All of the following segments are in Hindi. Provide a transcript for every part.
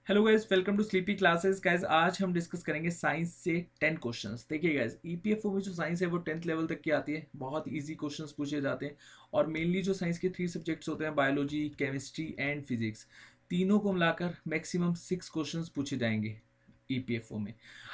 Hello guys, welcome to sleepy classes. Guys आज हम डिस्कस करेंगे साइंस से 10 क्वेश्चंस। देखिए गाइस, ईपीएफओ में जो साइंस है वो 10th लेवल तक की आती है। बहुत इजी क्वेश्चंस पूछे जाते हैं और मेनली जो साइंस के 3 सब्जेक्ट्स होते हैं, बायोलॉजी, केमिस्ट्री एंड फिजिक्स, तीनों को मिलाकर मैक्सिमम 6 क्वेश्चंस पूछे जाएंगे ईपीएफओ में।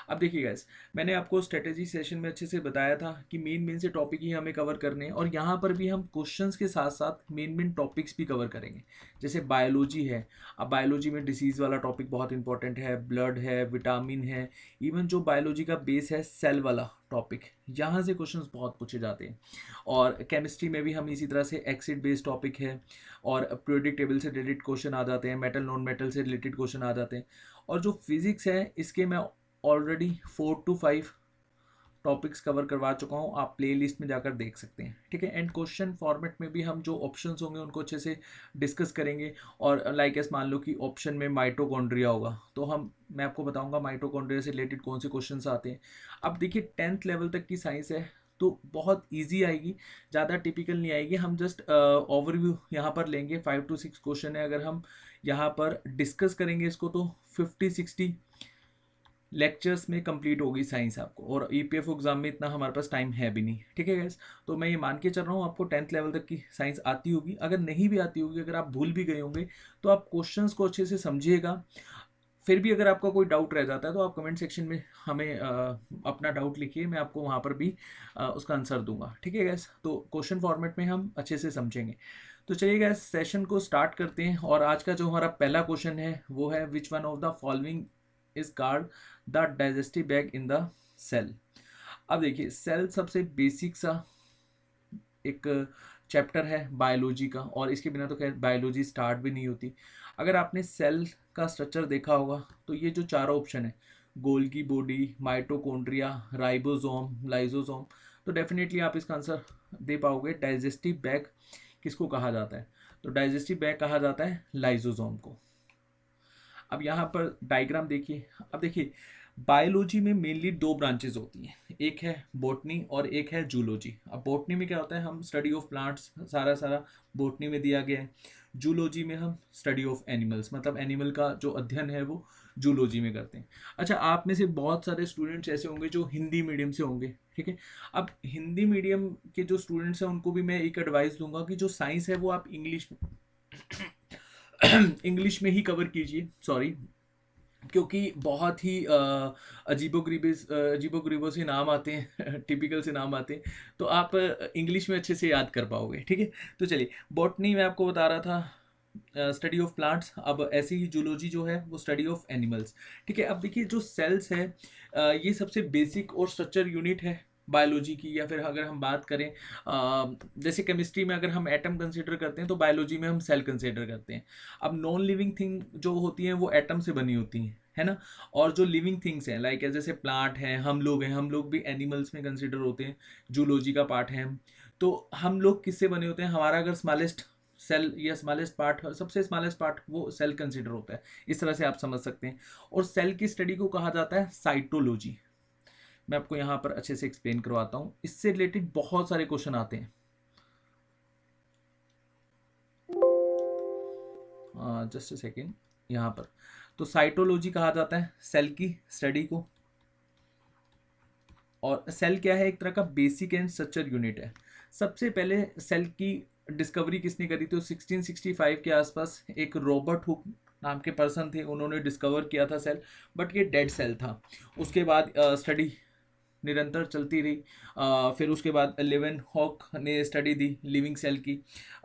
अब देखिए गाइस, मैंने आपको स्ट्रेटेजी सेशन में अच्छे से बताया था कि मेन मेन से टॉपिक ही हमें कवर करने हैं और यहाँ पर भी हम क्वेश्चंस के साथ साथ मेन मेन टॉपिक्स भी कवर करेंगे। जैसे बायोलॉजी है, अब बायोलॉजी में डिसीज़ वाला टॉपिक बहुत इंपॉर्टेंट है, ब्लड है, विटामिन है, इवन जो बायोलॉजी का बेस है सेल वाला टॉपिक, यहाँ से क्वेश्चंस बहुत पूछे जाते हैं। और केमिस्ट्री में भी हम इसी तरह से एसिड बेस्ड टॉपिक है और पीरियोडिक टेबल से रिलेटेड क्वेश्चन आ जाते हैं, मेटल नॉन मेटल से रिलेटेड क्वेश्चन आ जाते हैं। और जो फिजिक्स है इसके मैं ऑलरेडी 4 to 5 टॉपिक्स कवर करवा चुका हूँ, आप प्ले लिस्ट में जाकर देख सकते हैं। ठीक है, एंड क्वेश्चन फॉर्मेट में भी हम जो ऑप्शंस होंगे उनको अच्छे से डिस्कस करेंगे। और लाइक एस मान लो कि ऑप्शन में माइटोकॉन्ड्रिया होगा तो मैं आपको बताऊंगा माइटोकॉन्ड्रिया से रिलेटेड कौन से क्वेश्चंस आते हैं। अब देखिए 10th लेवल तक की साइंस है तो बहुत इजी आएगी, ज़्यादा टिपिकल नहीं आएगी। हम जस्ट ओवरव्यू यहाँ पर लेंगे, 5 to 6 क्वेश्चन है। अगर हम यहाँ पर डिस्कस करेंगे इसको तो 50-60 लेक्चर्स में कंप्लीट होगी साइंस आपको, और ईपीएफ एग्जाम में इतना हमारे पास टाइम है भी नहीं। ठीक है गैस, तो मैं ये मान के चल रहा हूँ आपको 10th लेवल तक की साइंस आती होगी। अगर नहीं भी आती होगी, अगर आप भूल भी गए होंगे, तो आप क्वेश्चंस को अच्छे से समझिएगा। फिर भी अगर आपका कोई डाउट रह जाता है तो आप कमेंट सेक्शन में हमें अपना डाउट लिखिए, मैं आपको वहाँ पर भी उसका आंसर दूंगा। ठीक है गैस, तो क्वेश्चन फॉर्मेट में हम अच्छे से समझेंगे। तो चलिए गैस, सेशन को स्टार्ट करते हैं। और आज का जो हमारा पहला क्वेश्चन है वो है, which one of the following is called the digestive bag in the cell. अब देखिए, सेल सबसे बेसिक सा एक चैप्टर है बायोलॉजी का, और इसके बिना तो खैर बायोलॉजी स्टार्ट भी नहीं होती। अगर आपने सेल का स्ट्रक्चर देखा होगा तो ये जो चारों ऑप्शन है, Golgi body, mitochondria, ribosome, lysosome, तो डेफिनेटली आप इसका आंसर दे पाओगे। डाइजेस्टिव बैग किसको कहा जाता है? तो डाइजेस्टिव बैग कहा जाता है लाइसोसोम को। अब यहाँ पर डायग्राम देखिए। अब देखिए, बायोलॉजी में मेनली 2 ब्रांचेज होती हैं, एक है बॉटनी और एक है जूलॉजी। अब बॉटनी में क्या होता है, हम स्टडी ऑफ प्लांट्स, सारा सारा बॉटनी में दिया गया है। जूलॉजी में हम स्टडी ऑफ एनिमल्स, मतलब एनिमल का जो अध्ययन है वो जूलॉजी में करते हैं। अच्छा, आप में से बहुत सारे स्टूडेंट्स ऐसे होंगे जो हिंदी मीडियम से होंगे। ठीक है, अब हिंदी मीडियम के जो स्टूडेंट्स हैं उनको भी मैं एक एडवाइस दूंगा कि जो साइंस है वो आप इंग्लिश इंग्लिश में ही कवर कीजिए। सॉरी, क्योंकि बहुत ही अजीबो गरीबो से नाम आते हैं टिपिकल से नाम आते हैं, तो आप इंग्लिश में अच्छे से याद कर पाओगे। ठीक है, तो चलिए, बॉटनी में आपको बता रहा था स्टडी ऑफ प्लांट्स, अब ऐसे ही जूलॉजी जो है वो स्टडी ऑफ एनिमल्स। ठीक है, अब देखिए जो सेल्स है ये सबसे बेसिक और स्ट्रक्चर यूनिट है बायोलॉजी की। या फिर अगर हम बात करें जैसे केमिस्ट्री में अगर हम एटम कंसीडर करते हैं तो बायोलॉजी में हम सेल कंसीडर करते हैं। अब नॉन लिविंग थिंग जो होती हैं वो एटम से बनी होती हैं, है ना। और जो लिविंग थिंग्स हैं लाइक जैसे प्लांट हैं, हम लोग हैं, हम लोग भी एनिमल्स में कंसिडर होते हैं, जूलॉजी का पार्ट है हम। तो हम लोग किससे बने होते हैं? हमारा अगर स्मॉलेस्ट सेल या स्मॉलेस्ट पार्ट, सबसे स्मॉलेस्ट पार्ट, वो सेल कंसिडर होता है। इस तरह से आप समझ सकते हैं। और सेल की स्टडी को कहा जाता है साइटोलॉजी। मैं आपको यहाँ पर अच्छे से एक्सप्लेन करवाता हूँ, इससे रिलेटेड बहुत सारे क्वेश्चन आते हैं। जस्ट अ सेकेंड, यहाँ पर तो साइटोलॉजी कहा जाता है सेल की स्टडी को। और सेल क्या है? एक तरह का बेसिक एंड स्ट्रक्चर यूनिट है। सबसे पहले सेल की डिस्कवरी किसने करी थी? तो 1665 के आसपास एक रॉबर्ट हुक नाम के पर्सन थे, उन्होंने डिस्कवर किया था सेल, बट ये डेड सेल था। उसके बाद स्टडी निरंतर चलती रही। फिर उसके बाद लेवन हॉक ने स्टडी दी लिविंग सेल की।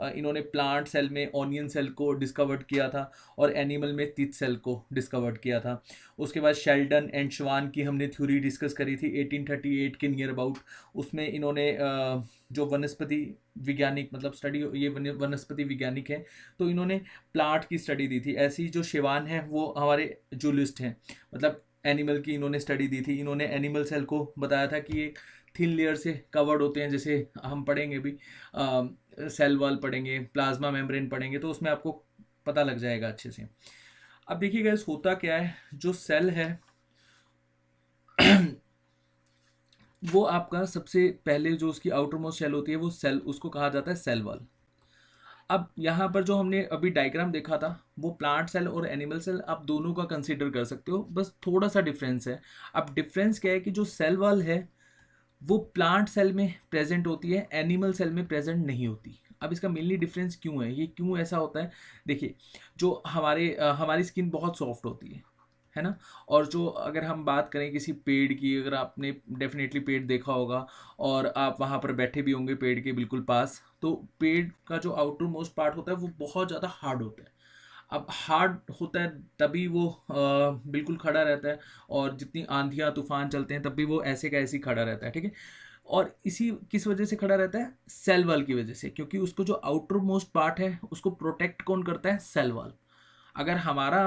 इन्होंने प्लांट सेल में ऑनियन सेल को डिस्कवर्ड किया था और एनिमल में टिथ सेल को डिस्कवर्ड किया था। उसके बाद शेल्डन एंड श्वान की हमने थ्योरी डिस्कस करी थी 1838 के नियर अबाउट। उसमें इन्होंने जो वनस्पति वैज्ञानिक, मतलब स्टडी, ये वनस्पति वैज्ञानिक हैं, तो इन्होंने प्लांट की स्टडी दी थी। ऐसी जो शिवान है वो हमारे जूलिस्ट हैं, मतलब एनिमल की इन्होंने स्टडी दी थी। इन्होंने एनिमल सेल को बताया था कि ये थिन लेयर से कवर्ड होते हैं, जैसे हम पढ़ेंगे भी, सेल वॉल पढ़ेंगे, प्लाज्मा मेम्ब्रेन पढ़ेंगे, तो उसमें आपको पता लग जाएगा अच्छे से। अब देखिए गाइस, होता क्या है, जो सेल है वो आपका सबसे पहले जो उसकी आउटर मोस्ट शेल होती है वो सेल, उसको कहा जाता है सेल वॉल। अब यहाँ पर जो हमने अभी डायग्राम देखा था वो प्लांट सेल और एनिमल सेल आप दोनों का कंसीडर कर सकते हो, बस थोड़ा सा डिफरेंस है। अब डिफरेंस क्या है कि जो सेल वॉल है वो प्लांट सेल में प्रेजेंट होती है, एनिमल सेल में प्रेजेंट नहीं होती। अब इसका मेनली डिफरेंस क्यों है, ये क्यों ऐसा होता है? देखिए, जो हमारी स्किन बहुत सॉफ्ट होती है ना। और जो अगर हम बात करें किसी पेड़ की, अगर आपने डेफिनेटली पेड़ देखा होगा और आप वहाँ पर बैठे भी होंगे पेड़ के बिल्कुल पास, तो पेड़ का जो आउटर मोस्ट पार्ट होता है वो बहुत ज़्यादा हार्ड होता है। अब हार्ड होता है तभी वो बिल्कुल खड़ा रहता है, और जितनी आंधियाँ तूफान चलते हैं तब भी वो ऐसे का ऐसे ही खड़ा रहता है, ठीक है। और इसी किस वजह से खड़ा रहता है? सेल वॉल की वजह से, क्योंकि उसको जो आउटर मोस्ट पार्ट है उसको प्रोटेक्ट कौन करता है? Cell wall. अगर हमारा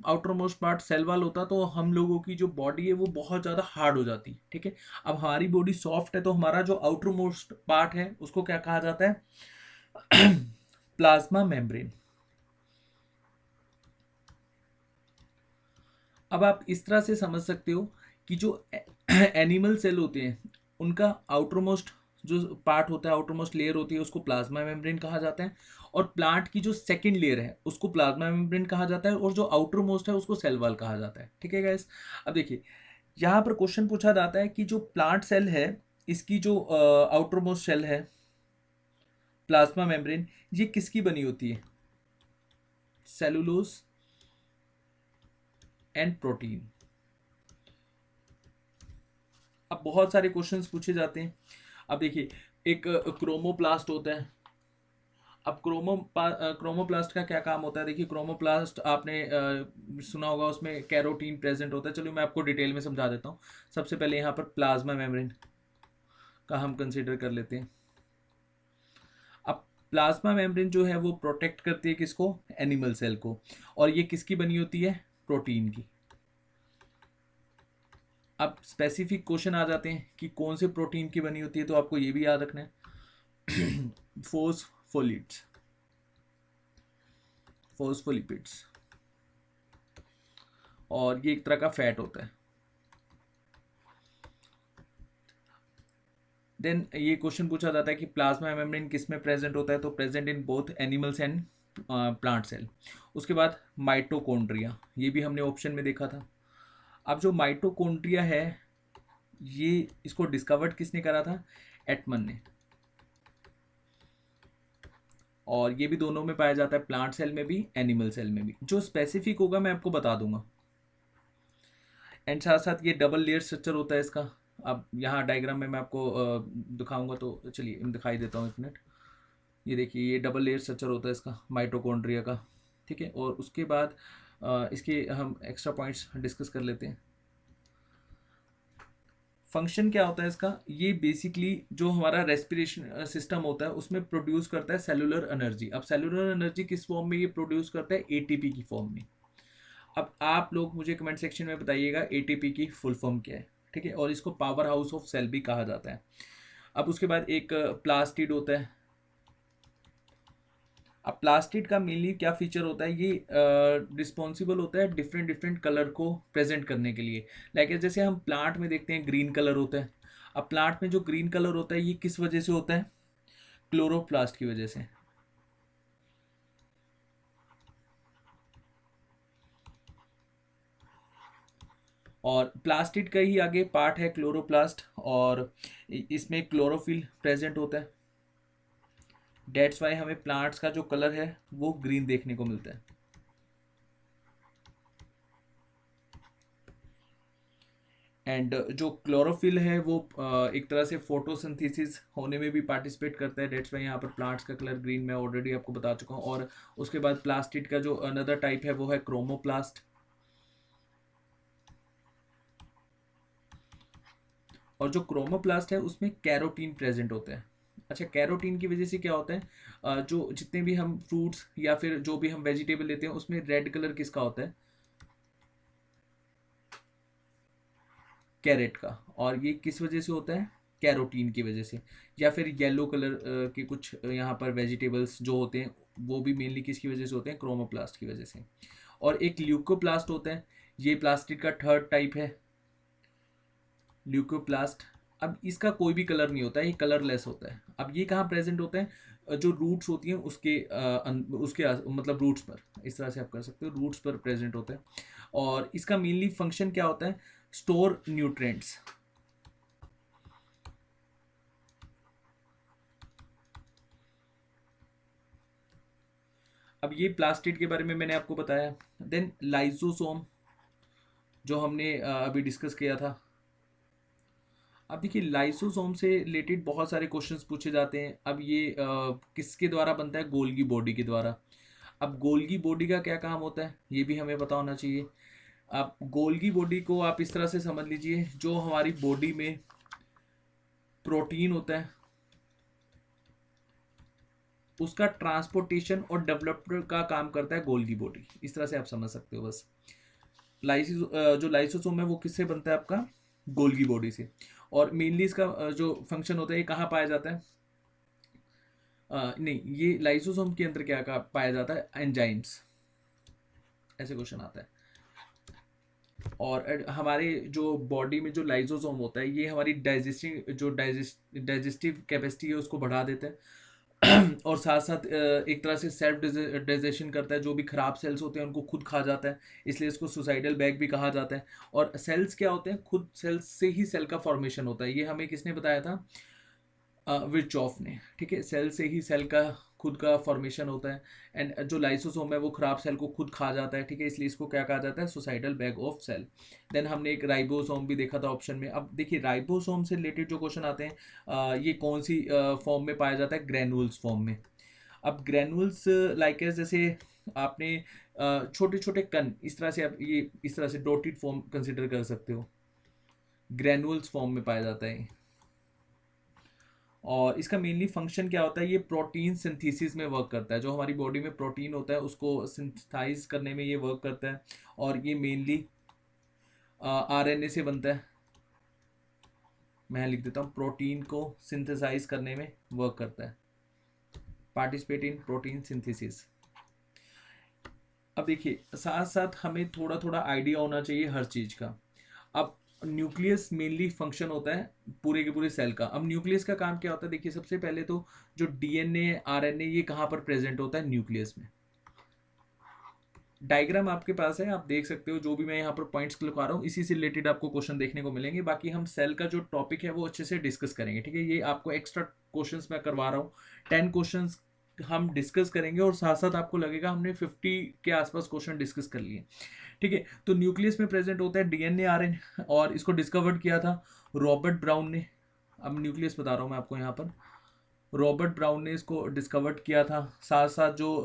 outermost part cell wall होता तो हम लोगों की जो बॉडी है वो बहुत ज़्यादा हार्ड हो जाती, ठीक है। अब हमारी बॉडी सॉफ्ट है तो हमारा जो आउटर मोस्ट पार्ट है उसको क्या कहा जाता है? Plasma membrane. अब आप इस तरह से समझ सकते हो कि जो एनिमल सेल होते हैं उनका आउटर मोस्ट जो पार्ट होता है, आउटर मोस्ट लेयर होती है, उसको प्लाज्मा मेम्ब्रेन कहा जाता है। और प्लांट की जो सेकंड लेयर है उसको प्लाज्मा मेम्ब्रेन कहा जाता है, और जो आउटर मोस्ट है उसको सेल वॉल कहा जाता है, ठीक है गाइस। अब देखिए, यहाँ पर क्वेश्चन पूछा जाता है कि जो प्लांट सेल है इसकी जो आउटर मोस्ट सेल है प्लाज्मा मेम्ब्रेन, ये किसकी बनी होती है? Cellulose and protein. अब बहुत सारे क्वेश्चंस पूछे जाते हैं। अब देखिए, एक क्रोमोप्लास्ट होता है। अब क्रोमोप्लास्ट का क्या काम होता है? देखिए, क्रोमोप्लास्ट आपने सुना होगा, उसमें कैरोटीन प्रेजेंट होता है। चलो मैं आपको डिटेल में समझा देता हूँ। सबसे पहले यहाँ पर प्लाज्मा मेम्ब्रेन का हम कंसीडर कर लेते हैं। अब प्लाज्मा मेम्ब्रेन जो है वो प्रोटेक्ट करती है किसको? एनिमल सेल को। और ये किसकी बनी होती है? प्रोटीन की। अब स्पेसिफिक क्वेश्चन आ जाते हैं कि कौन से प्रोटीन की बनी होती है, तो आपको ये भी याद रखना है। फोस्फोलिपिड्स। फोस्फोलिपिड्स, और ये एक तरह का फैट होता है। देन ये क्वेश्चन पूछा जाता है कि प्लाज्मा मेम्ब्रेन किस में प्रेजेंट होता है, तो present in both animals and plant cell. उसके बाद माइटोकॉन्ड्रिया, ये भी हमने ऑप्शन में देखा था। अब जो माइटोकॉन्ड्रिया है, ये इसको डिस्कवर्ड किसने करा था? एटमन ने। और ये भी दोनों में पाया जाता है, प्लांट सेल में भी, एनिमल सेल में भी। जो स्पेसिफिक होगा मैं आपको बता दूंगा। एंड साथ साथ ये डबल लेयर स्ट्रक्चर होता है इसका। अब यहाँ डायग्राम में मैं आपको दिखाऊंगा, तो चलिए दिखाई देता हूँ, एक मिनट। ये देखिए, ये डबल लेयर स्ट्रक्चर होता है इसका, माइटोकॉन्ड्रिया का, ठीक है। और उसके बाद इसके हम एक्स्ट्रा पॉइंट्स डिस्कस कर लेते हैं। फंक्शन क्या होता है इसका? ये बेसिकली जो हमारा रेस्पिरेशन सिस्टम होता है उसमें प्रोड्यूस करता है सेलुलर एनर्जी। अब सेलुलर एनर्जी किस फॉर्म में ये प्रोड्यूस करता है? एटीपी की फॉर्म में। अब आप लोग मुझे कमेंट सेक्शन में बताइएगा एटीपी की फुल फॉर्म क्या है, ठीक है। और इसको पावर हाउस ऑफ सेल भी कहा जाता है। अब उसके बाद एक प्लास्टिड होता है। अब प्लास्टिड का मेनली क्या फीचर होता है? ये रिस्पॉन्सिबल होता है डिफरेंट डिफरेंट कलर को प्रेजेंट करने के लिए। लाइक जैसे हम प्लांट में देखते हैं ग्रीन कलर होता है। अब प्लांट में जो ग्रीन कलर होता है ये किस वजह से होता है? क्लोरोप्लास्ट की वजह से। और प्लास्टिड का ही आगे पार्ट है क्लोरोप्लास्ट, और इसमें क्लोरोफिल प्रेजेंट होता है। डेट्स वाई हमें प्लांट्स का जो कलर है वो ग्रीन देखने को मिलता है। एंड जो क्लोरोफिल है वो एक तरह से फोटोसिंथेसिस होने में भी पार्टिसिपेट करता है। डेट्स वाई यहाँ पर प्लांट्स का कलर ग्रीन, मैं ऑलरेडी आपको बता चुका हूँ। और उसके बाद प्लास्टिड का जो अनदर टाइप है वो है क्रोमोप्लास्ट। और जो क्रोमोप्लास्ट है उसमें कैरोटीन प्रेजेंट होता है। अच्छा, कैरोटीन की वजह से क्या होता है? जो जितने भी हम फ्रूट्स या फिर जो भी हम वेजिटेबल लेते हैं उसमें रेड कलर किसका होता है? कैरेट का। और ये किस वजह से होता है? कैरोटीन की वजह से। या फिर येलो कलर के कुछ यहाँ पर वेजिटेबल्स जो होते हैं वो भी मेनली किसकी वजह से होते हैं? क्रोमोप्लास्ट की वजह से। और एक ल्यूकोप्लास्ट होता है, ये प्लास्टिक का थर्ड टाइप है, ल्यूकोप्लास्ट। अब इसका कोई भी कलर नहीं होता है, ये कलरलेस होता है। अब ये कहाँ प्रेजेंट होता है? जो रूट्स होती हैं उसके मतलब रूट्स पर, इस तरह से आप कर सकते हो, रूट्स पर प्रेजेंट होता है। और इसका मेनली फंक्शन क्या होता है? Store nutrients. अब ये प्लास्टिड के बारे में मैंने आपको बताया। देन लाइसोसोम जो हमने अभी डिस्कस किया था। अब देखिए लाइसोसोम से रिलेटेड बहुत सारे क्वेश्चंस पूछे जाते हैं। अब ये किसके द्वारा बनता है? गोल्गी बॉडी के द्वारा। अब गोल्गी बॉडी का क्या काम होता है ये भी हमें पता होना चाहिए। अब गोल्गी बॉडी को आप इस तरह से समझ लीजिए, जो हमारी बॉडी में प्रोटीन होता है उसका ट्रांसपोर्टेशन और डेवलपमेंट का काम करता है गोल्गी बॉडी। इस तरह से आप समझ सकते हो बस। जो लाइसोसोम है वो किससे बनता है? आपका गोल्गी बॉडी से। और मेनली इसका जो फंक्शन होता है ये कहाँ पाया जाता है? नहीं, ये लाइसोसोम के अंदर क्या पाया जाता है? एंजाइम्स। ऐसे क्वेश्चन आता है। और हमारे जो बॉडी में जो लाइसोसोम होता है ये हमारी डाइजेस्टिव कैपेसिटी है उसको बढ़ा देता है। और साथ साथ एक तरह से सेल्फ डाइजेशन करता है, जो भी खराब सेल्स होते हैं उनको खुद खा जाता है, इसलिए इसको सुसाइडल बैग भी कहा जाता है। और सेल्स क्या होते हैं? खुद सेल्स से ही सेल का फॉर्मेशन होता है। ये हमें किसने बताया था? विर्चॉफ ने। ठीक है, सेल से ही सेल का खुद का फॉर्मेशन होता है। एंड जो लाइसोसोम है वो खराब सेल को खुद खा जाता है। ठीक है, इसलिए इसको क्या कहा जाता है? Suicidal bag of cell. Then हमने एक राइबोसोम भी देखा था ऑप्शन में। अब देखिए राइबोसोम से रिलेटेड जो क्वेश्चन आते हैं ये कौन सी फॉर्म में पाया जाता है? ग्रैनुल्स फॉर्म में। अब ग्रैनुल्स लाइक जैसे आपने छोटे छोटे कण, इस तरह से आप ये इस तरह से डॉटेड फॉर्म कंसिडर कर सकते हो, ग्रैनुल्स फॉर्म में पाया जाता है। और इसका मेनली फंक्शन क्या होता है? ये प्रोटीन सिंथेसिस में वर्क करता है। जो हमारी बॉडी में प्रोटीन होता है उसको सिंथेसाइज करने में ये वर्क करता है। और ये मेनली आरएनए से बनता है। मैं लिख देता हूँ, प्रोटीन को सिंथेसाइज करने में वर्क करता है, पार्टिसिपेट इन प्रोटीन सिंथेसिस। अब देखिए साथ साथ हमें थोड़ा थोड़ा आइडिया होना चाहिए हर चीज़ का। अब न्यूक्लियस मेनली फंक्शन होता है पूरे के पूरे सेल का। अब न्यूक्लियस का काम क्या होता है? देखिए सबसे पहले तो जो डीएनए आरएनए ये कहाँ पर प्रेजेंट होता है? न्यूक्लियस में। डायग्राम आपके पास है, आप देख सकते हो। जो भी मैं यहाँ पर पॉइंट्स लिखवा रहा हूँ इसी से रिलेटेड आपको क्वेश्चन देखने को मिलेंगे। बाकी हम सेल का जो टॉपिक है वो अच्छे से डिस्कस करेंगे। ठीक है, ये आपको एक्स्ट्रा क्वेश्चंस मैं करवा रहा हूँ। 10 क्वेश्चंस हम डिस्कस करेंगे और साथ साथ आपको लगेगा हमने 50 के आसपास क्वेश्चन डिस्कस कर लिए। ठीक है, तो न्यूक्लियस में प्रेजेंट होता है डीएनए आरएनए, और इसको डिस्कवर्ड किया था रॉबर्ट ब्राउन ने। अब न्यूक्लियस बता रहा हूँ मैं आपको यहाँ पर। रॉबर्ट ब्राउन ने इसको डिस्कवर्ड किया था। साथ साथ जो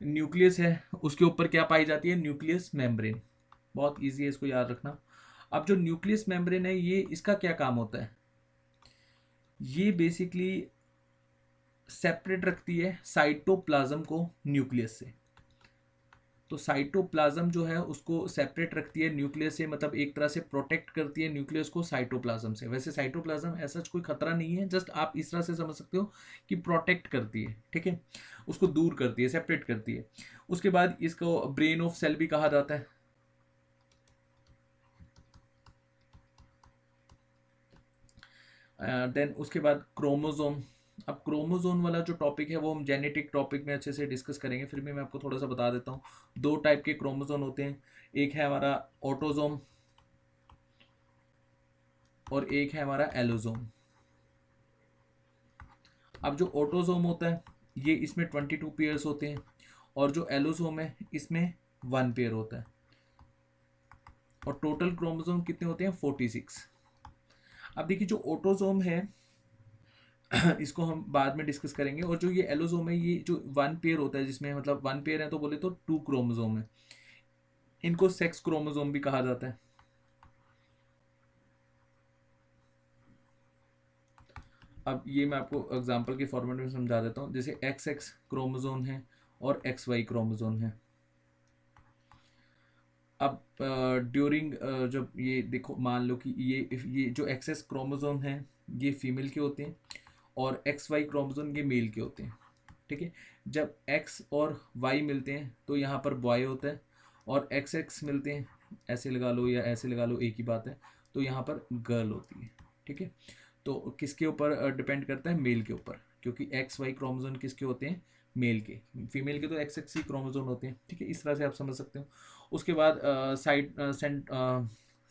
न्यूक्लियस है उसके ऊपर क्या पाई जाती है? Nucleus membrane. बहुत इजी है, इसको याद रखना। अब जो न्यूक्लियस मेम्ब्रेन है ये इसका क्या काम होता है? ये बेसिकली सेपरेट रखती है साइटोप्लाज्म को न्यूक्लियस से। तो साइटोप्लाज्म जो है उसको सेपरेट रखती है न्यूक्लियस से, मतलब एक तरह से प्रोटेक्ट करती है न्यूक्लियस को साइटोप्लाज्म से। वैसे साइटोप्लाज्म ऐसा कोई खतरा नहीं है, जस्ट आप इस तरह से समझ सकते हो कि प्रोटेक्ट करती है। ठीक है, उसको दूर करती है, सेपरेट करती है। उसके बाद इसको ब्रेन ऑफ सेल भी कहा जाता है। देन उसके बाद क्रोमोजोम। अब क्रोमोजोम वाला जो टॉपिक है वो हम जेनेटिक टॉपिक में अच्छे से डिस्कस करेंगे। फिर भी मैं आपको थोड़ा सा बता देता हूँ। 2 टाइप के क्रोमोजोम होते हैं, एक है हमारा ऑटोजोम और एक है हमारा एलोजोम। अब जो ऑटोजोम होता है ये इसमें 22 पेयर्स होते हैं, और जो एलोजोम है इसमें 1 पेयर होता है। और टोटल क्रोमोजोम कितने होते हैं? 46। अब देखिए जो ऑटोजोम है इसको हम बाद में डिस्कस करेंगे। और जो ये एलोजोम है ये जो 1 पेयर होता है, जिसमें मतलब 1 पेयर है तो बोले तो 2 क्रोमोजोम है, इनको सेक्स क्रोमोजोम भी कहा जाता है। अब ये मैं आपको एग्जांपल के फॉर्मेट में समझा देता हूँ। जैसे एक्स एक्स क्रोमोजोम है और एक्स वाई क्रोमोजोम है। अब ड्यूरिंग जब ये देखो, मान लो कि ये जो एक्स क्रोमोजोम है ये फीमेल के होते हैं और एक्स वाई क्रोमोजोम ये मेल के होते हैं। ठीक है, जब एक्स और वाई मिलते हैं तो यहाँ पर बॉय होता है, और एक्स एक्स मिलते हैं, ऐसे लगा लो या ऐसे लगा लो एक ही बात है, तो यहाँ पर गर्ल होती है। ठीक है, तो किसके ऊपर डिपेंड करता है? मेल के ऊपर, क्योंकि एक्स वाई क्रोमोजोन किसके होते हैं? मेल के। फीमेल के तो एक्स एक्स ही क्रोमोजोन होते हैं, ठीक है, इस तरह से आप समझ सकते हो। उसके बाद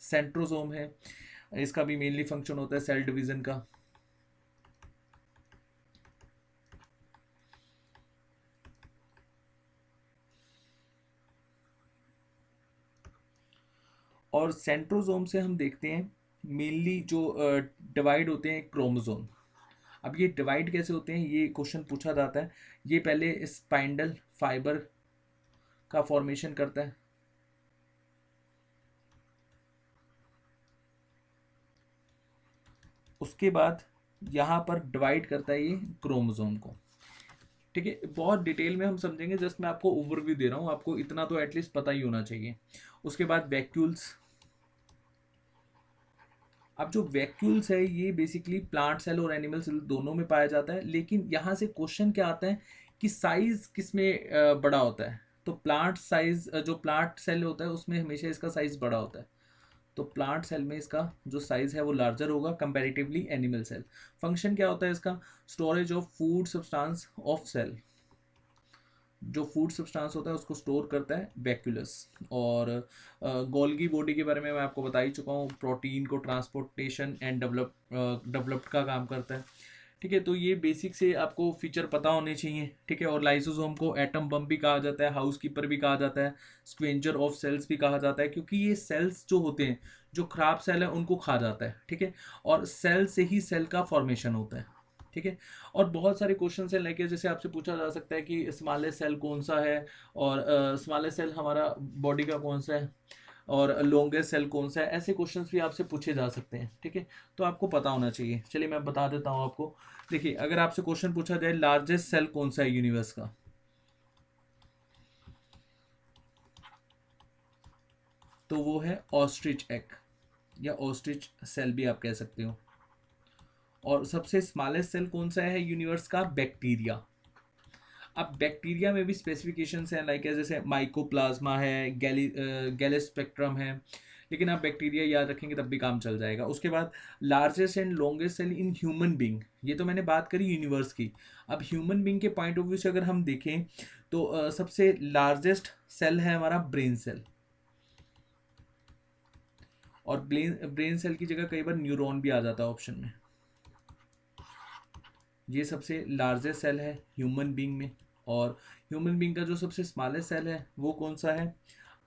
सेंट्रोसोम है, इसका भी मेनली फंक्शन होता है सेल डिवीजन का। और सेंट्रोसोम से हम देखते हैं मेनली जो डिवाइड होते हैं क्रोमोसोम। अब ये डिवाइड कैसे होते हैं, ये क्वेश्चन पूछा जाता है। ये पहले स्पाइंडल फाइबर का फॉर्मेशन करता है, उसके बाद यहाँ पर डिवाइड करता है ये क्रोमोसोम को। ठीक है, बहुत डिटेल में हम समझेंगे, जस्ट मैं आपको ओवरव्यू दे रहा हूँ, आपको इतना तो एटलीस्ट पता ही होना चाहिए। उसके बाद वैक्यूल्स। अब जो वैक्यूल्स है ये बेसिकली प्लांट सेल और एनिमल सेल दोनों में पाया जाता है, लेकिन यहाँ से क्वेश्चन क्या आता है कि साइज किस में बड़ा होता है? तो प्लांट साइज, जो प्लांट सेल होता है उसमें हमेशा इसका साइज बड़ा होता है, तो प्लांट सेल में इसका जो साइज है वो लार्जर होगा कंपैरेटिवली एनिमल सेल। फंक्शन क्या होता है इसका? Storage of food substance of cell. जो फूड सब्सटेंस होता है उसको स्टोर करता है वैक्यूलस। और गोल्गी बॉडी के बारे में मैं आपको बता ही चुका हूँ, प्रोटीन को ट्रांसपोर्टेशन एंड डेवलप्ड का काम करता है। ठीक है, तो ये बेसिक से आपको फीचर पता होने चाहिए। ठीक है, और लाइसोसोम को एटम बम भी कहा जाता है, हाउस कीपर भी कहा जाता है, स्क्वेंजर ऑफ सेल्स भी कहा जाता है, क्योंकि ये सेल्स जो होते हैं, जो खराब सेल है उनको खा जाता है। ठीक है, और सेल से ही सेल का फॉर्मेशन होता है। ठीक है, और बहुत सारे क्वेश्चन है लाइक, जैसे आपसे पूछा जा सकता है कि स्मॉलेस्ट सेल कौन सा है, और स्मॉलेस्ट सेल हमारा बॉडी का कौन सा है, और लॉन्गेस्ट सेल कौन सा है, ऐसे क्वेश्चंस भी आपसे पूछे जा सकते हैं। ठीक है, तो आपको पता होना चाहिए। चलिए मैं बता देता हूँ आपको। देखिए, अगर आपसे क्वेश्चन पूछा जाए लार्जेस्ट सेल कौन सा है यूनिवर्स का, तो वो है ऑस्ट्रिच एग, या ऑस्ट्रिच सेल भी आप कह सकते हो। और सबसे स्मॉलेस्ट सेल कौन सा है यूनिवर्स का? बैक्टीरिया। अब बैक्टीरिया में भी स्पेसिफिकेशंस हैं, लाइक जैसे माइकोप्लाज्मा है, गैलेस्पेक्ट्रम है, लेकिन आप बैक्टीरिया याद रखेंगे तब भी काम चल जाएगा। उसके बाद largest and longest cell in human being, ये तो मैंने बात करी यूनिवर्स की। अब ह्यूमन बींग के पॉइंट ऑफ व्यू से अगर हम देखें तो सबसे लार्जेस्ट सेल है हमारा ब्रेन सेल। और ब्रेन सेल की जगह कई बार न्यूरॉन भी आ जाता है ऑप्शन में। ये सबसे लार्जेस्ट सेल है ह्यूमन बींग में। और ह्यूमन बींग का जो सबसे स्मॉलेस्ट सेल है वो कौन सा है?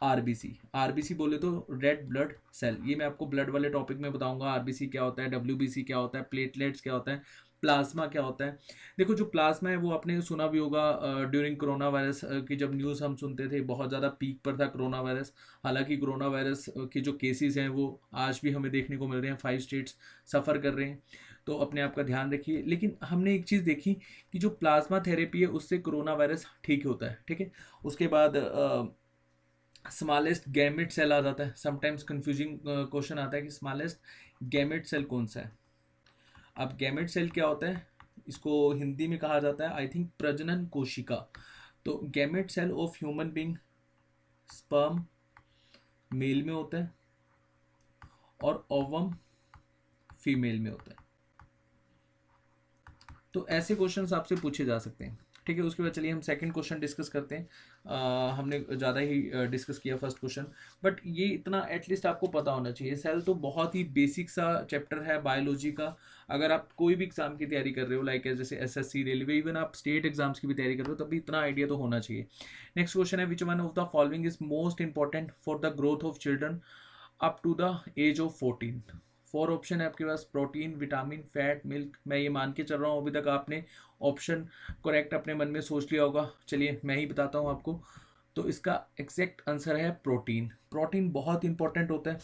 आरबीसी। आरबीसी बोले तो रेड ब्लड सेल, ये मैं आपको ब्लड वाले टॉपिक में बताऊंगा। आरबीसी क्या होता है, डब्ल्यूबीसी क्या होता है, प्लेटलेट्स क्या होता है, प्लाज्मा क्या होता है। देखो, जो प्लाज्मा है वो आपने सुना भी होगा ड्यूरिंग कोरोना वायरस की जब न्यूज़ हम सुनते थे, बहुत ज़्यादा पीक पर था कोरोना वायरस। हालांकि कोरोना वायरस के जो केसेस हैं वो आज भी हमें देखने को मिल रहे हैं, 5 स्टेट्स सफ़र कर रहे हैं, तो अपने आप का ध्यान रखिए। लेकिन हमने एक चीज़ देखी कि जो प्लाज्मा थेरेपी है उससे कोरोना वायरस ठीक होता है। ठीक है, उसके बाद स्मॉलेस्ट गैमेट सेल आ जाता है। समटाइम्स कंफ्यूजिंग क्वेश्चन आता है कि स्मॉलेस्ट गैमेट सेल कौन सा है। अब गैमेट सेल क्या होता है, इसको हिंदी में कहा जाता है आई थिंक प्रजनन कोशिका। तो gamete cell of human being, sperm male में होता है और ओवम फीमेल में होता है। तो ऐसे क्वेश्चंस आपसे पूछे जा सकते हैं। ठीक है, उसके बाद चलिए हम सेकंड क्वेश्चन डिस्कस करते हैं। हमने ज़्यादा ही डिस्कस किया फर्स्ट क्वेश्चन, बट ये इतना एटलीस्ट आपको पता होना चाहिए। सेल तो बहुत ही बेसिक सा चैप्टर है बायोलॉजी का। अगर आप कोई भी एग्जाम की तैयारी कर रहे हो, लाइक जैसे एसएससी, रेलवे, इवन आप स्टेट एग्जाम्स की भी तैयारी कर रहे हो, तभी इतना आइडिया तो होना चाहिए। नेक्स्ट क्वेश्चन है, which one of the following is most important for the growth of children up to the age of 14? 4 option है आपके पास, प्रोटीन, विटामिन, फैट, मिल्क। मैं ये मान के चल रहा हूँ अभी तक आपने ऑप्शन करेक्ट अपने मन में सोच लिया होगा। चलिए मैं ही बताता हूँ आपको। तो इसका एग्जैक्ट आंसर है प्रोटीन। प्रोटीन बहुत इंपॉर्टेंट होता है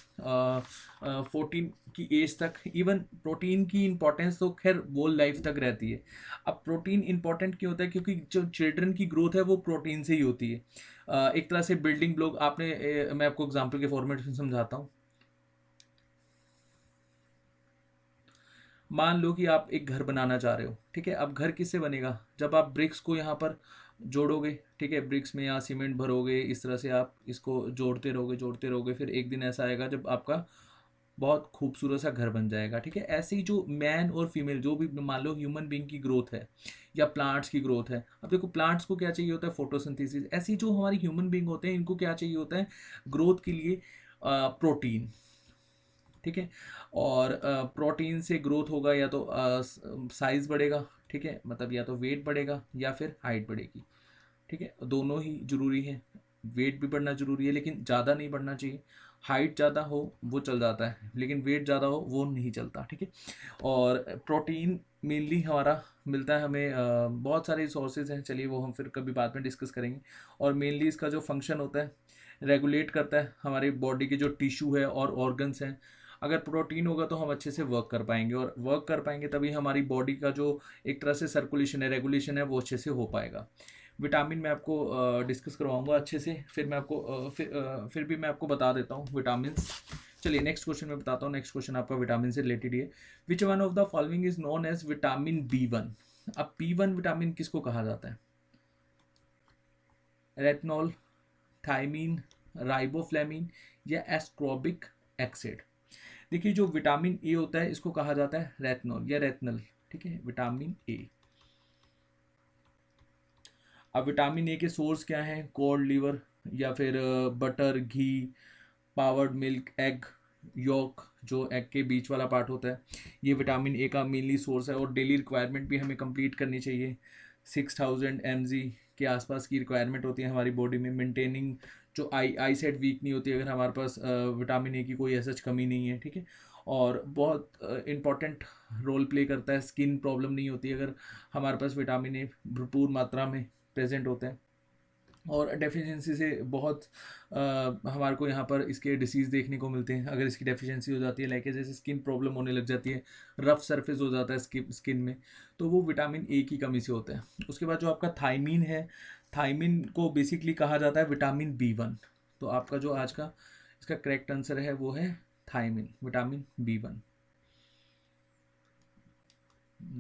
14 की एज तक। इवन प्रोटीन की इंपॉर्टेंस तो खैर वोल लाइफ तक रहती है। अब प्रोटीन इंपॉर्टेंट क्यों होता है? क्योंकि जो चिल्ड्रन की ग्रोथ है वो प्रोटीन से ही होती है। एक तरह से बिल्डिंग ब्लॉक आपने मैं आपको एग्जाम्पल के फॉर्मेट में समझाता हूँ। मान लो कि आप एक घर बनाना चाह रहे हो। ठीक है, अब घर किससे बनेगा? जब आप ब्रिक्स को यहाँ पर जोड़ोगे। ठीक है, ब्रिक्स में यहाँ सीमेंट भरोगे, इस तरह से आप इसको जोड़ते रहोगे, फिर एक दिन ऐसा आएगा जब आपका बहुत खूबसूरत सा घर बन जाएगा। ठीक है, ऐसे ही जो मैन और फीमेल जो भी मान लो ह्यूमन बीइंग की ग्रोथ है या प्लांट्स की ग्रोथ है, अब देखो प्लांट्स को क्या चाहिए होता है, फोटोसिंथेसिस। ऐसे ही जो हमारी ह्यूमन बीइंग होते हैं इनको क्या चाहिए होता है ग्रोथ के लिए, प्रोटीन। ठीक है, और प्रोटीन से ग्रोथ होगा या तो साइज बढ़ेगा, ठीक है, मतलब या तो वेट बढ़ेगा या फिर हाइट बढ़ेगी। ठीक है, दोनों ही जरूरी है, वेट भी बढ़ना जरूरी है लेकिन ज़्यादा नहीं बढ़ना चाहिए। हाइट ज़्यादा हो वो चल जाता है लेकिन वेट ज़्यादा हो वो नहीं चलता। ठीक है, और प्रोटीन मेनली हमारा मिलता है हमें, बहुत सारे सोर्सेज हैं, चलिए वो हम फिर कभी बाद में डिस्कस करेंगे। और मेनली इसका जो फंक्शन होता है रेगुलेट करता है हमारी बॉडी के जो टिश्यू है और ऑर्गन्स हैं। अगर प्रोटीन होगा तो हम अच्छे से वर्क कर पाएंगे, और वर्क कर पाएंगे तभी हमारी बॉडी का जो एक तरह से सर्कुलेशन है, रेगुलेशन है, वो अच्छे से हो पाएगा। विटामिन मैं आपको डिस्कस करवाऊंगा अच्छे से, फिर मैं आपको फिर भी मैं आपको बता देता हूँ विटामिन। चलिए नेक्स्ट क्वेश्चन मैं बताता हूँ। नेक्स्ट क्वेश्चन आपका विटामिन से रिलेटेड ही है। Which one of the following is known as vitamin B1? अब B1 विटामिन किसको कहा जाता है? रेटिनॉल, थायमीन, राइबोफ्लेविन या एस्ट्रॉबिक एसिड? देखिए जो विटामिन ए होता है इसको कहा जाता है रेटिनॉल या रेटिनल। ठीक है, विटामिन ए। अब विटामिन ए के सोर्स क्या हैं? कोल्ड लिवर या फिर बटर, घी, पावर्ड मिल्क, एग योक, जो एग के बीच वाला पार्ट होता है, ये विटामिन ए का मेनली सोर्स है। और डेली रिक्वायरमेंट भी हमें कंप्लीट करनी चाहिए। 6000 mg के आसपास की रिक्वायरमेंट होती है हमारी बॉडी में, मेंटेनिंग जो आई साइड वीक नहीं होती अगर हमारे पास विटामिन ए की कोई ऐसा कमी नहीं है। ठीक है, और बहुत इम्पॉर्टेंट रोल प्ले करता है, स्किन प्रॉब्लम नहीं होती अगर हमारे पास विटामिन ए भरपूर मात्रा में प्रेजेंट होते हैं। और डेफिशिएंसी से बहुत हमारे को यहाँ पर इसके डिसीज़ देखने को मिलते हैं अगर इसकी डेफिशिएंसी हो जाती है, लाइक जैसे स्किन प्रॉब्लम होने लग जाती है, रफ सरफेस हो जाता है स्किन में, तो वो विटामिन ए की कमी से होता है। उसके बाद जो आपका थायमीन है, थायमीन को बेसिकली कहा जाता है विटामिन B1। तो आपका जो आज का इसका करेक्ट आंसर है वो है thiamine, vitamin B1।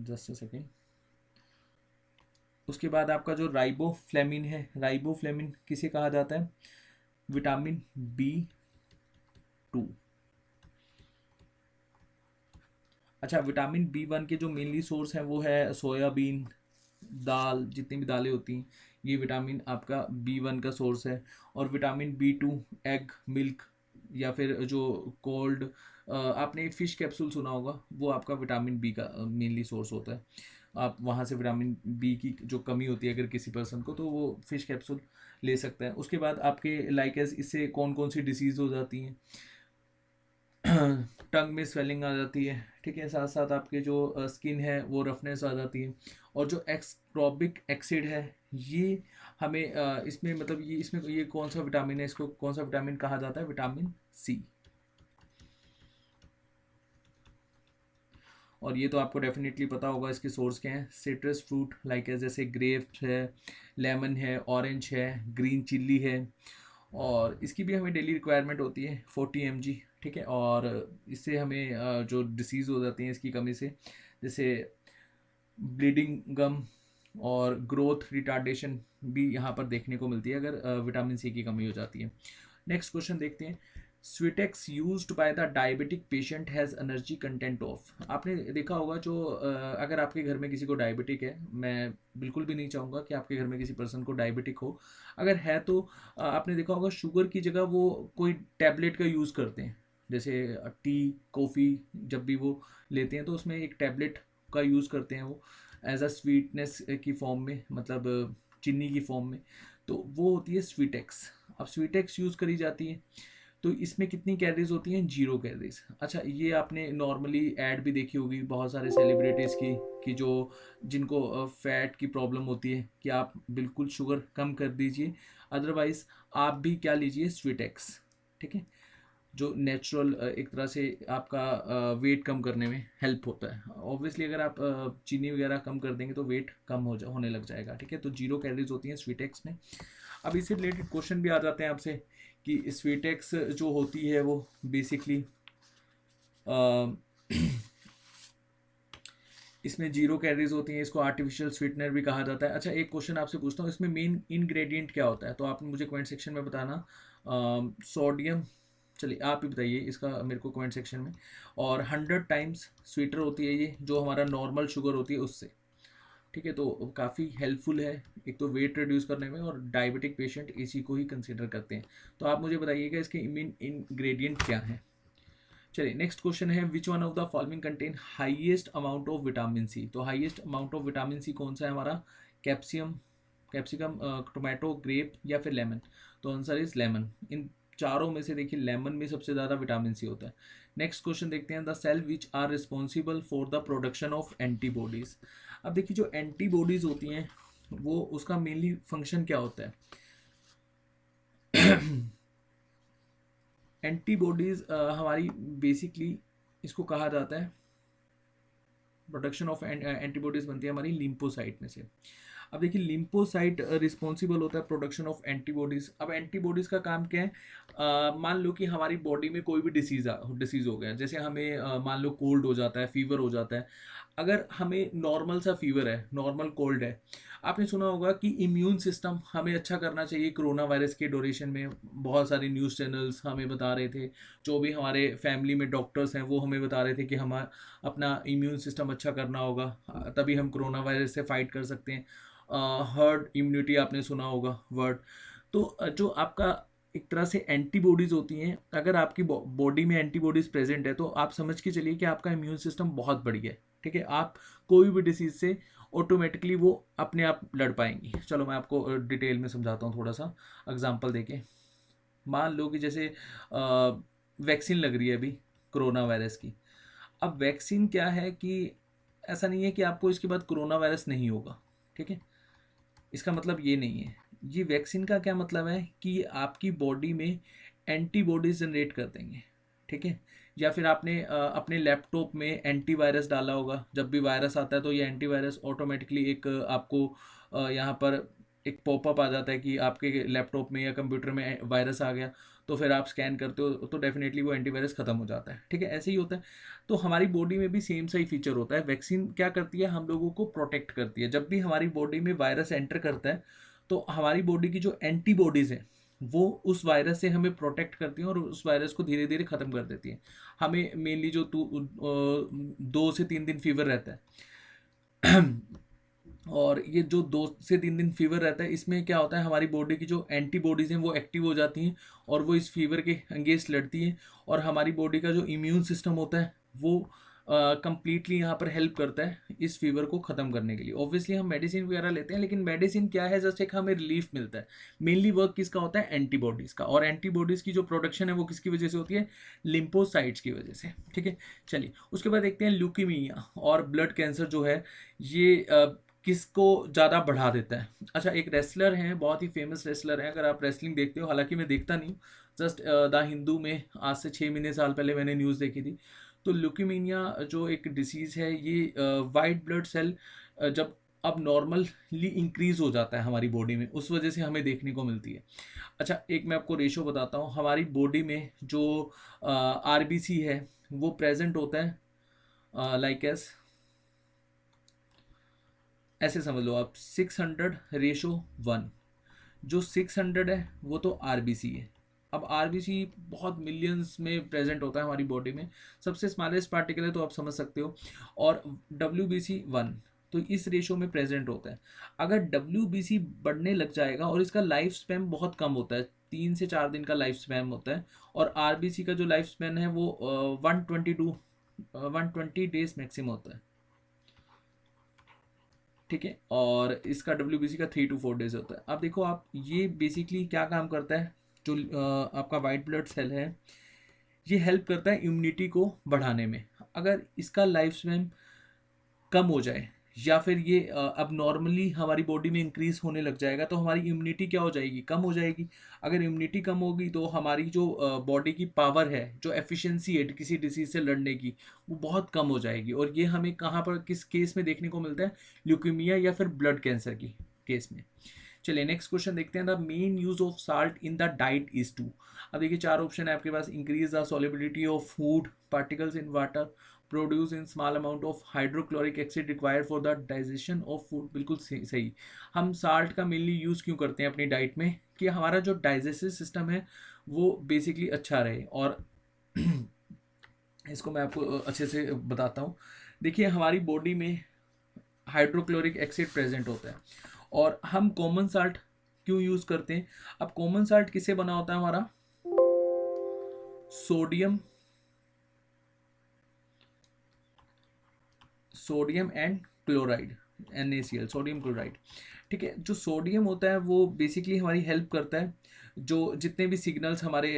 Just a second. उसके बाद आपका जो राइबोफ्लेविन है, राइबोफ्लेविन किसे कहा जाता है? Vitamin B2। अच्छा, विटामिन B1 के जो मेनली सोर्स हैं वो है सोयाबीन, दाल, जितनी भी दालें होती हैं ये विटामिन आपका B1 का सोर्स है। और विटामिन B2 एग, मिल्क या फिर जो कोल्ड, आपने फिश कैप्सूल सुना होगा, वो आपका विटामिन बी का मेनली सोर्स होता है। आप वहाँ से विटामिन बी की जो कमी होती है अगर किसी पर्सन को, तो वो फिश कैप्सूल ले सकता है। उसके बाद आपके लाइकेस इससे कौन कौन सी डिसीज़ हो जाती हैं? टंग में स्वेलिंग आ जाती है। ठीक है, साथ साथ आपके जो स्किन है वो रफनेस आ जाती है। और जो एक्सक्रॉबिक एसिड है ये हमें इसमें मतलब ये इसमें ये कौन सा विटामिन है, इसको कौन सा विटामिन कहा जाता है? Vitamin C। और ये तो आपको डेफिनेटली पता होगा इसके सोर्स क्या हैं। सिट्रस फ्रूट लाइक जैसे ग्रेप्स है, लेमन है, ऑरेंज है, ग्रीन चिल्ली है। और इसकी भी हमें डेली रिक्वायरमेंट होती है 40 mg। ठीक है, और इससे हमें जो डिसीज़ हो जाती हैं इसकी कमी से, जैसे ब्लीडिंग गम और ग्रोथ रिटार्डेशन भी यहाँ पर देखने को मिलती है अगर विटामिन C की कमी हो जाती है। नेक्स्ट क्वेश्चन देखते हैं। Sweetex used by the diabetic patient has energy content of? आपने देखा होगा जो अगर आपके घर में किसी को डायबिटिक है, मैं बिल्कुल भी नहीं चाहूँगा कि आपके घर में किसी पर्सन को डायबिटिक हो। अगर है तो आपने देखा होगा शुगर की जगह वो कोई टैबलेट का यूज़ करते हैं। जैसे टी, कॉफ़ी जब भी वो लेते हैं तो उसमें एक टैबलेट का यूज़ करते हैं वो एज अ स्वीटनेस की फॉर्म में, मतलब चीनी की फॉर्म में। तो वो होती है स्वीटेक्स। अब स्वीटेक्स यूज़ करी जाती है तो इसमें कितनी कैलोरीज होती हैं? 0 कैलोरीज। अच्छा, ये आपने नॉर्मली ऐड भी देखी होगी बहुत सारे सेलिब्रिटीज़ की, कि जो जिनको फैट की प्रॉब्लम होती है कि आप बिल्कुल शुगर कम कर दीजिए, अदरवाइज आप भी क्या लीजिए? स्वीटेक्स। ठीक है, जो नेचुरल एक तरह से आपका वेट कम करने में हेल्प होता है। ऑब्वियसली अगर आप चीनी वगैरह कम कर देंगे तो वेट कम होने लग जाएगा। ठीक है, तो 0 कैलोरीज होती हैं स्वीटेक्स में। अब इससे रिलेटेड क्वेश्चन भी आ जाते हैं आपसे कि स्वीटेक्स जो होती है वो बेसिकली इसमें 0 कैलोरीज होती हैं, इसको आर्टिफिशियल स्वीटनर भी कहा जाता है। अच्छा, एक क्वेश्चन आपसे पूछता हूँ, इसमें मेन इंग्रेडिएंट क्या होता है? तो आप मुझे कमेंट सेक्शन में बताना। सोडियम चलिए आप ही बताइए इसका मेरे को कमेंट सेक्शन में। और 100 टाइम्स स्वीटर होती है ये, जो हमारा नॉर्मल शुगर होती है उससे। ठीक है, तो काफ़ी हेल्पफुल है, एक तो वेट रिड्यूस करने में, और डायबिटिक पेशेंट इसी को ही कंसिडर करते हैं। तो आप मुझे बताइएगा इसके मेन इंग्रेडिएंट क्या हैं। चलिए नेक्स्ट क्वेश्चन है, which one of the following contain highest amount of vitamin C. तो highest amount of vitamin C कौन सा है हमारा, कैप्सिकम, टोमेटो, ग्रेप या फिर लेमन। तो आंसर इज लेमन। इन चारों में से देखिए लेमन में सबसे ज़्यादा विटामिन सी होता है। नेक्स्ट क्वेश्चन देखते हैं, the cell which are responsible for the production of antibodies. अब देखिए जो एंटीबॉडीज होती हैं वो उसका मेनली फंक्शन क्या होता है। एंटीबॉडीज हमारी बेसिकली इसको कहा जाता है, प्रोडक्शन ऑफ एंटीबॉडीज बनती है हमारी लिम्फोसाइट में से। अब देखिए लिम्फोसाइट रिस्पॉन्सिबल होता है प्रोडक्शन ऑफ एंटीबॉडीज। अब एंटीबॉडीज का काम क्या है, मान लो कि हमारी बॉडी में कोई भी डिसीज हो गया, जैसे हमें मान लो कोल्ड हो जाता है, फीवर हो जाता है। अगर हमें नॉर्मल सा फीवर है, नॉर्मल कोल्ड है, आपने सुना होगा कि इम्यून सिस्टम हमें अच्छा करना चाहिए। कोरोना वायरस के ड्यूरेशन में बहुत सारे न्यूज़ चैनल्स हमें बता रहे थे, जो भी हमारे फैमिली में डॉक्टर्स हैं वो हमें बता रहे थे कि हम अपना इम्यून सिस्टम अच्छा करना होगा, तभी हम कोरोना वायरस से फाइट कर सकते हैं। हर्ड इम्यूनिटी आपने सुना होगा वर्ड। तो जो आपका एक तरह से एंटीबॉडीज़ होती हैं, अगर आपकी बॉडी में एंटीबॉडीज़ प्रेजेंट है तो आप समझ के चलिए कि आपका इम्यून सिस्टम बहुत बढ़िया है। ठीक है, आप कोई भी डिसीज़ से ऑटोमेटिकली वो अपने आप लड़ पाएंगी। चलो मैं आपको डिटेल में समझाता हूँ थोड़ा सा एग्जांपल देके। मान लो कि जैसे वैक्सीन लग रही है अभी कोरोना वायरस की। अब वैक्सीन क्या है कि ऐसा नहीं है कि आपको इसके बाद कोरोना वायरस नहीं होगा। ठीक है, इसका मतलब ये नहीं है। ये वैक्सीन का क्या मतलब है कि ये आपकी बॉडी में एंटीबॉडीज जनरेट कर देंगे। ठीक है, या फिर आपने अपने लैपटॉप में एंटीवायरस डाला होगा, जब भी वायरस आता है तो ये एंटीवायरस ऑटोमेटिकली एक आपको यहाँ पर एक पॉपअप आ जाता है कि आपके लैपटॉप में या कंप्यूटर में वायरस आ गया। तो फिर आप स्कैन करते हो तो डेफिनेटली वो एंटीवायरस खत्म हो जाता है। ठीक है, ऐसे ही होता है। तो हमारी बॉडी में भी सेम सही फीचर होता है। वैक्सीन क्या करती है, हम लोगों को प्रोटेक्ट करती है। जब भी हमारी बॉडी में वायरस एंटर करता है तो हमारी बॉडी की जो एंटीबॉडीज़ हैं वो उस वायरस से हमें प्रोटेक्ट करती हैं और उस वायरस को धीरे धीरे ख़त्म कर देती हैं। हमें मेनली जो 2 से 3 दिन फीवर रहता है और ये जो 2 से 3 दिन फीवर रहता है, इसमें क्या होता है, हमारी बॉडी की जो एंटीबॉडीज़ हैं वो एक्टिव हो जाती हैं और वो इस फीवर के अगेंस्ट लड़ती हैं। और हमारी बॉडी का जो इम्यून सिस्टम होता है वो कंप्लीटली यहाँ पर हेल्प करता है इस फीवर को ख़त्म करने के लिए। ऑब्वियसली हम मेडिसिन वगैरह लेते हैं, लेकिन मेडिसिन क्या है, जस्ट एक हमें रिलीफ मिलता है। मेनली वर्क किसका होता है, एंटीबॉडीज़ का। और एंटीबॉडीज़ की जो प्रोडक्शन है वो किसकी वजह से होती है, लिम्फोसाइट्स की वजह से। ठीक है, चलिए उसके बाद देखते हैं ल्यूकीमिया और ब्लड कैंसर जो है ये किसको ज़्यादा बढ़ा देता है। अच्छा, एक रेसलर हैं, बहुत ही फेमस रेसलर हैं, अगर आप रेसलिंग देखते हो, हालांकि मैं देखता नहीं हूँ, जस्ट द हिंदू में आज से 6 महीने साल पहले मैंने न्यूज़ देखी थी। तो ल्यूकीमिया जो एक डिसीज़ है, ये वाइट ब्लड सेल जब अब नॉर्मली इंक्रीज़ हो जाता है हमारी बॉडी में, उस वजह से हमें देखने को मिलती है। अच्छा, एक मैं आपको रेशो बताता हूँ, हमारी बॉडी में जो आरबीसी है वो प्रेजेंट होता है लाइक एस, ऐसे समझ लो आप 600:1। जो 600 है वो तो आरबीसी है। अब आरबीसी बहुत मिलियंस में प्रेजेंट होता है हमारी बॉडी में, सबसे स्मॉलेस्ट पार्टिकल है तो आप समझ सकते हो। और डब्ल्यूबीसी 1 तो इस रेशो में प्रेजेंट होता है। अगर डब्ल्यूबीसी बढ़ने लग जाएगा, और इसका लाइफ स्पैन बहुत कम होता है, 3 से 4 दिन का लाइफ स्पैन होता है, और आरबीसी का जो लाइफ स्पैन है वो 120 डेज मैक्सिमम होता है। ठीक है, और इसका डब्ल्यूबीसी का 3 to 4 डेज होता है। अब देखो आप, ये बेसिकली क्या काम करता है, जो आपका वाइट ब्लड सेल है ये हेल्प करता है इम्यूनिटी को बढ़ाने में। अगर इसका लाइफ स्पैन कम हो जाए या फिर ये अब नॉर्मली हमारी बॉडी में इंक्रीज होने लग जाएगा तो हमारी इम्यूनिटी क्या हो जाएगी, कम हो जाएगी। अगर इम्यूनिटी कम होगी तो हमारी जो बॉडी की पावर है, जो एफिशिएंसी है किसी डिसीज से लड़ने की, वो बहुत कम हो जाएगी। और ये हमें कहाँ पर, किस केस में देखने को मिलता है, ल्यूकीमिया या फिर ब्लड कैंसर की केस में। चलिए नेक्स्ट क्वेश्चन देखते हैं, the main use of salt in the diet is to. अब देखिए 4 ऑप्शन है आपके पास, increase the solubility of food particles in water, produce in small amount of hydrochloric acid required for the digestion of food. बिल्कुल सही। हम साल्ट का मेनली यूज़ क्यों करते हैं अपनी डाइट में, कि हमारा जो डाइजेस्टिव सिस्टम है वो बेसिकली अच्छा रहे। और इसको मैं आपको अच्छे से बताता हूँ। देखिए हमारी बॉडी में हाइड्रोक्लोरिक एसिड प्रेजेंट होता है, और हम कॉमन साल्ट क्यों यूज़ करते हैं? अब कॉमन साल्ट किससे बना होता है हमारा? Sodium, sodium and chloride, NaCl, sodium chloride. ठीक है, जो सोडियम होता है वो बेसिकली हमारी हेल्प करता है, जो जितने भी सिग्नल्स हमारे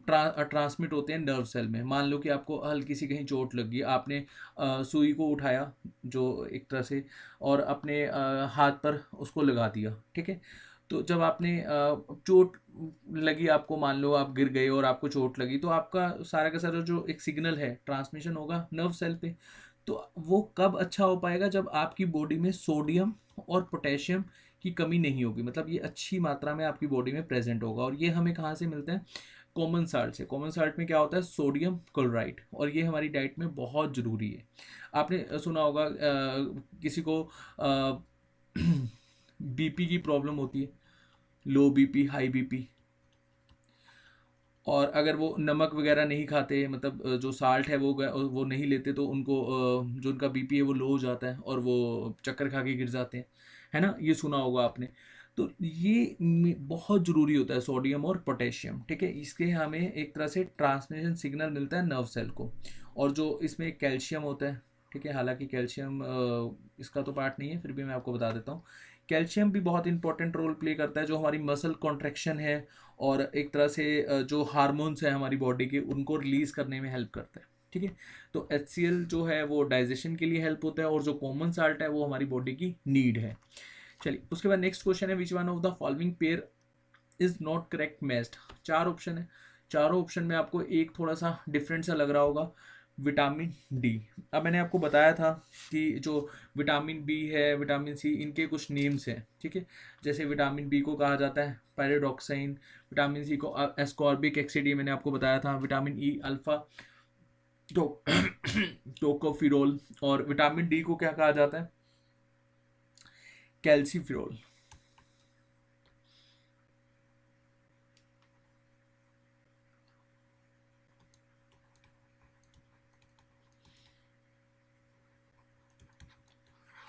ट्रांसमिट होते हैं नर्व सेल में। मान लो कि आपको हल्की सी कहीं चोट लगी, आपने सुई को उठाया जो एक तरह से, और अपने हाथ पर उसको लगा दिया। ठीक है, तो जब आपने चोट लगी आपको, मान लो आप गिर गए और आपको चोट लगी, तो आपका सारा का सारा जो एक सिग्नल है ट्रांसमिशन होगा नर्व सेल पे। तो वो कब अच्छा हो पाएगा? जब आपकी बॉडी में सोडियम और पोटेशियम की कमी नहीं होगी, मतलब ये अच्छी मात्रा में आपकी बॉडी में प्रेजेंट होगा। और ये हमें कहाँ से मिलते हैं? कॉमन साल्ट से। कॉमन साल्ट में क्या होता है? सोडियम क्लोराइड, और ये हमारी डाइट में बहुत ज़रूरी है। आपने सुना होगा किसी को बीपी की प्रॉब्लम होती है, लो बीपी, हाई बीपी, और अगर वो नमक वगैरह नहीं खाते, मतलब जो साल्ट है वो नहीं लेते, तो उनको जो उनका बीपी है वो लो हो जाता है और वो चक्कर खा के गिर जाते हैं, है ना? ये सुना होगा आपने। तो ये बहुत ज़रूरी होता है सोडियम और पोटेशियम। ठीक है, इसके हमें एक तरह से ट्रांसमिशन सिग्नल मिलता है नर्व सेल को। और जो इसमें कैल्शियम होता है, ठीक है, हालांकि कैल्शियम इसका तो पार्ट नहीं है, फिर भी मैं आपको बता देता हूँ। कैल्शियम भी बहुत इंपॉर्टेंट रोल प्ले करता है, जो हमारी मसल कॉन्ट्रैक्शन है और एक तरह से जो हार्मोन्स हैं हमारी बॉडी के, उनको रिलीज करने में हेल्प करता है। ठीक है, तो HCl जो है वो डाइजेशन के लिए हेल्प होता है, और जो कॉमन साल्ट है वो हमारी बॉडी की नीड है। चलिए, उसके बाद नेक्स्ट क्वेश्चन है, which one of the following pair is not correct matched. 4 option है, चारों ऑप्शन में आपको एक थोड़ा सा डिफरेंट सा लग रहा होगा। विटामिन डी, अब मैंने आपको बताया था कि जो विटामिन बी है, विटामिन सी, इनके कुछ नेम्स हैं। ठीक है, जैसे विटामिन बी को कहा जाता है पैराडॉक्साइन, विटामिन सी को एस्कॉर्बिक एसिड, ये मैंने आपको बताया था। विटामिन ई अल्फा तो टोकोफिरोल, और विटामिन डी को क्या कहा जाता है? कैल्सीफिरोल।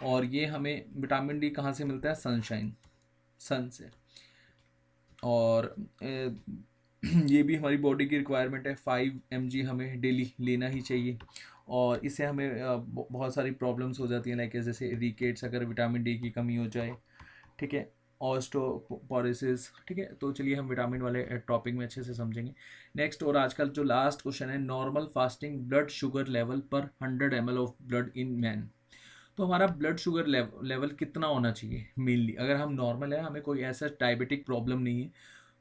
और ये हमें विटामिन डी कहाँ से मिलता है? सनशाइन, सन से। और ये भी हमारी बॉडी की रिक्वायरमेंट है, 5 mg हमें डेली लेना ही चाहिए। और इससे हमें बहुत सारी प्रॉब्लम्स हो जाती हैं, लाइक जैसे रिकेट्स, अगर विटामिन डी की कमी हो जाए। ठीक है, ऑस्टोपोरोसिस। ठीक है, तो चलिए हम विटामिन वाले टॉपिक में अच्छे से समझेंगे। नेक्स्ट और आजकल जो लास्ट क्वेश्चन है, normal fasting blood sugar level पर 100 ml of blood in man. तो हमारा ब्लड शुगर लेवल कितना होना चाहिए मेनली? अगर हम नॉर्मल है, हमें कोई ऐसा डायबिटिक प्रॉब्लम नहीं है,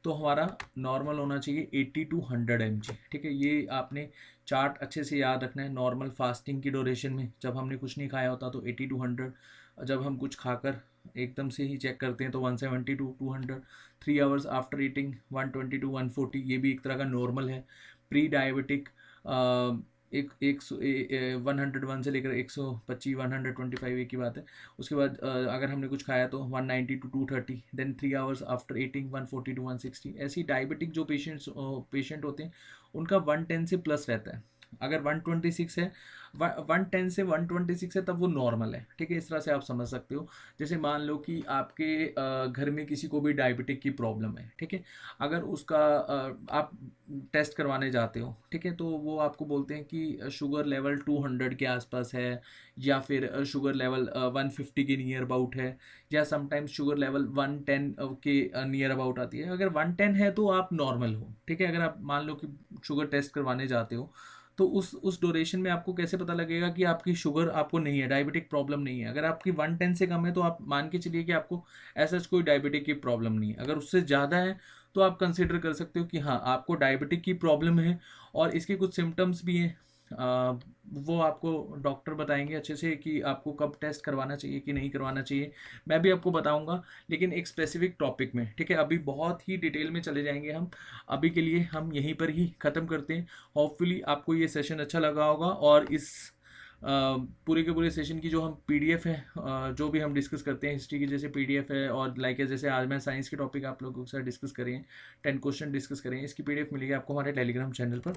तो हमारा नॉर्मल होना चाहिए 80 to 100 mg। ठीक है, ये आपने चार्ट अच्छे से याद रखना है। नॉर्मल फास्टिंग की ड्यूरेशन में जब हमने कुछ नहीं खाया होता तो 80 to 100, जब हम कुछ खाकर एकदम से ही चेक करते हैं तो 170 to 200, 3 hours after eating 120 to 140, ये भी एक तरह का नॉर्मल है। प्री डायबिटिक एक 101 से लेकर 125, 125 एक ही बात है। उसके बाद अगर हमने कुछ खाया तो 190 to 230, then 3 hours after eating 140 to 160। ऐसी डायबिटिक जो पेशेंट होते हैं उनका 110 से प्लस रहता है। अगर 126 है, 110 से 126 है, तब वो नॉर्मल है। ठीक है, इस तरह से आप समझ सकते हो। जैसे मान लो कि आपके घर में किसी को भी डायबिटिक की प्रॉब्लम है। ठीक है, अगर उसका आप टेस्ट करवाने जाते हो, ठीक है, तो वो आपको बोलते हैं कि शुगर लेवल 200 के आसपास है, या फिर शुगर लेवल 150 के नियर अबाउट है, या समटाइम्स शुगर लेवल 110 के नियर अबाउट आती है। अगर 110 है तो आप नॉर्मल हो। ठीक है, अगर आप मान लो कि शुगर टेस्ट करवाने जाते हो, तो उस ड्यूरेशन में आपको कैसे पता लगेगा कि आपकी शुगर आपको नहीं है, डायबिटिक प्रॉब्लम नहीं है? अगर आपकी 110 से कम है तो आप मान के चलिए कि आपको ऐसा कोई डायबिटिक की प्रॉब्लम नहीं है। अगर उससे ज़्यादा है तो आप कंसिडर कर सकते हो कि हाँ, आपको डायबिटिक की प्रॉब्लम है, और इसके कुछ सिम्टम्स भी हैं। वो आपको डॉक्टर बताएंगे अच्छे से कि आपको कब टेस्ट करवाना चाहिए कि नहीं करवाना चाहिए। मैं भी आपको बताऊंगा, लेकिन एक स्पेसिफिक टॉपिक में। ठीक है, अभी बहुत ही डिटेल में चले जाएंगे हम। अभी के लिए हम यहीं पर ही ख़त्म करते हैं। होपफुली आपको ये सेशन अच्छा लगा होगा, और इस पूरे के पूरे सेशन की जो हम पीडीएफ है, जो भी हम डिस्कस करते हैं हिस्ट्री की जैसे पीडीएफ है, और लाइक जैसे आज मैं साइंस के टॉपिक आप लोगों के साथ डिस्कस करें, 10 क्वेश्चन डिस्कस करें, इसकी पीडीएफ मिलेगी आपको हमारे टेलीग्राम चैनल पर।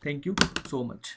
Thank you so much.